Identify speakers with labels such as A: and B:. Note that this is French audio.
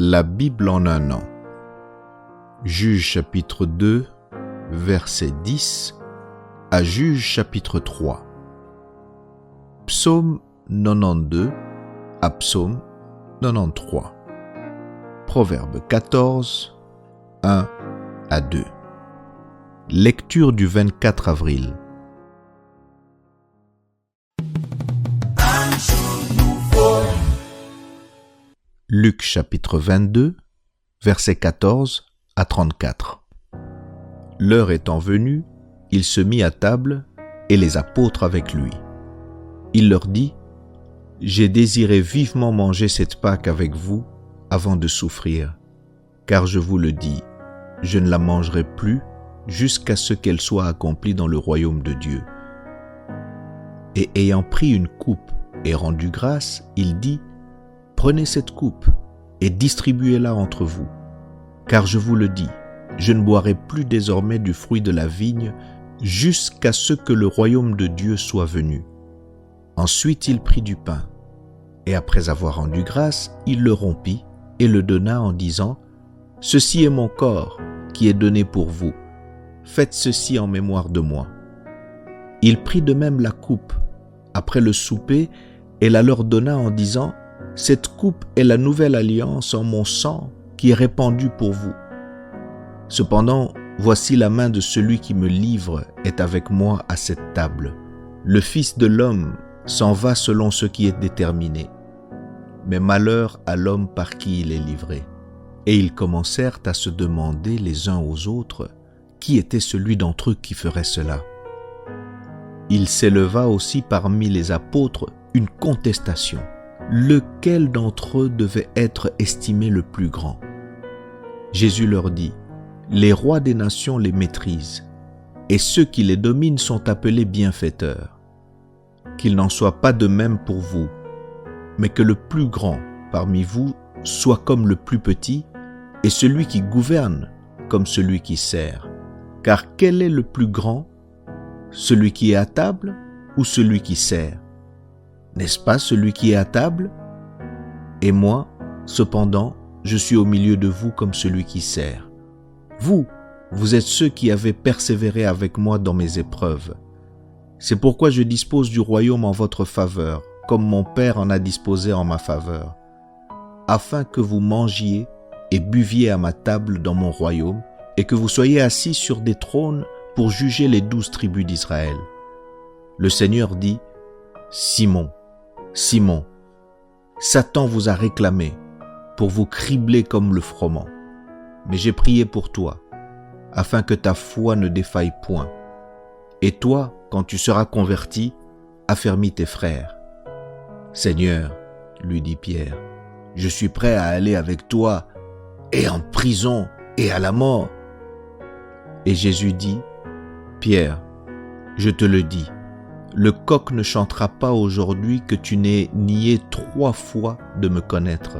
A: La Bible en un an. Juge chapitre 2, verset 10 à Juge chapitre 3. Psaume 92 à Psaume 93. Proverbe 14, 1 à 2. Lecture du 24 avril. Luc chapitre 22, versets 14 à 34. L'heure étant venue, il se mit à table et les apôtres avec lui. Il leur dit : « J'ai désiré vivement manger cette Pâque avec vous avant de souffrir, car je vous le dis, je ne la mangerai plus jusqu'à ce qu'elle soit accomplie dans le royaume de Dieu. » Et ayant pris une coupe et rendu grâce, il dit : « Prenez cette coupe et distribuez-la entre vous, car je vous le dis, je ne boirai plus désormais du fruit de la vigne jusqu'à ce que le royaume de Dieu soit venu. » Ensuite il prit du pain, et après avoir rendu grâce, il le rompit et le donna en disant : « Ceci est mon corps qui est donné pour vous. Faites ceci en mémoire de moi. » Il prit de même la coupe après le souper et la leur donna en disant : « Cette coupe est la nouvelle alliance en mon sang qui est répandue pour vous. Cependant, voici la main de celui qui me livre est avec moi à cette table. Le Fils de l'homme s'en va selon ce qui est déterminé. Mais malheur à l'homme par qui il est livré. » Et ils commencèrent à se demander les uns aux autres qui était celui d'entre eux qui ferait cela. Il s'éleva aussi parmi les apôtres une contestation. Lequel d'entre eux devait être estimé le plus grand ? Jésus leur dit : « Les rois des nations les maîtrisent, et ceux qui les dominent sont appelés bienfaiteurs. Qu'il n'en soit pas de même pour vous, mais que le plus grand parmi vous soit comme le plus petit, et celui qui gouverne comme celui qui sert. Car quel est le plus grand ? Celui qui est à table ou celui qui sert ? N'est-ce pas celui qui est à table ? Et moi, cependant, je suis au milieu de vous comme celui qui sert. Vous êtes ceux qui avez persévéré avec moi dans mes épreuves. C'est pourquoi je dispose du royaume en votre faveur, comme mon Père en a disposé en ma faveur, afin que vous mangiez et buviez à ma table dans mon royaume, et que vous soyez assis sur des trônes pour juger les 12 tribus d'Israël. » Le Seigneur dit : « Simon, Simon, Satan vous a réclamé pour vous cribler comme le froment. Mais j'ai prié pour toi, afin que ta foi ne défaille point. Et toi, quand tu seras converti, affermis tes frères. » « Seigneur, lui dit Pierre, je suis prêt à aller avec toi, et en prison, et à la mort. » Et Jésus dit : « Pierre, je te le dis, le coq ne chantera pas aujourd'hui que tu n'aies nié 3 fois de me connaître. »